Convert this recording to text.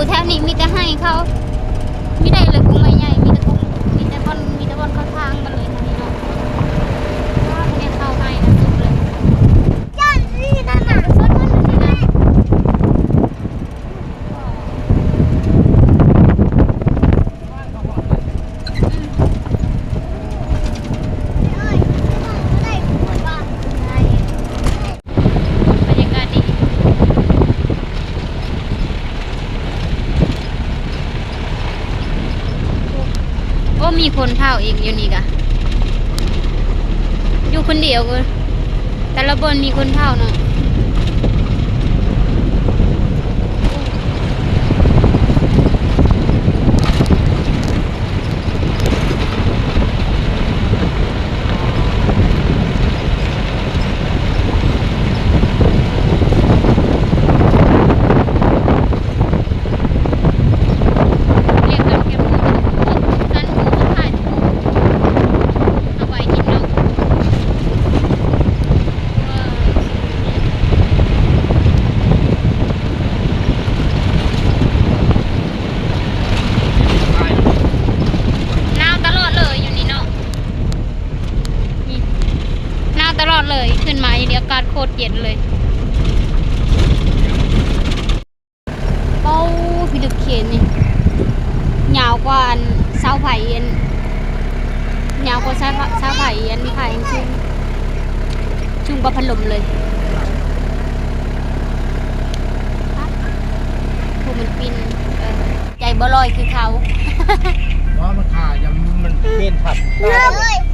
แถวนี้มีแต่ให้เขาไม่ได้เลยกุ้งใหญ่ๆมีแต่บอลเข้าทางกันเลยนะพี่น้องว่าเนี่ยเข้าให้นะสุดเลยจ้านี่นั่นน่ะสุดมันนี่นะมีคนเผาเองอยู่นี่กะอยู่คนเดียวเลยแต่ละบนมีคนเผาเนาะตลอดเลยขึ้นมาอย่างนี้อากาศโคตรเย็นเลยโอ้พี่ดึกเขียนนี่ยาวกว่าเสาไผ่เย็นยาวกว่าเสาไผ่เย็นไผ่ชุ่มกับพัดลมเลยพวกมันปินใจบ่ลอยคือเขาว่ามันขายังมันเล่นผัด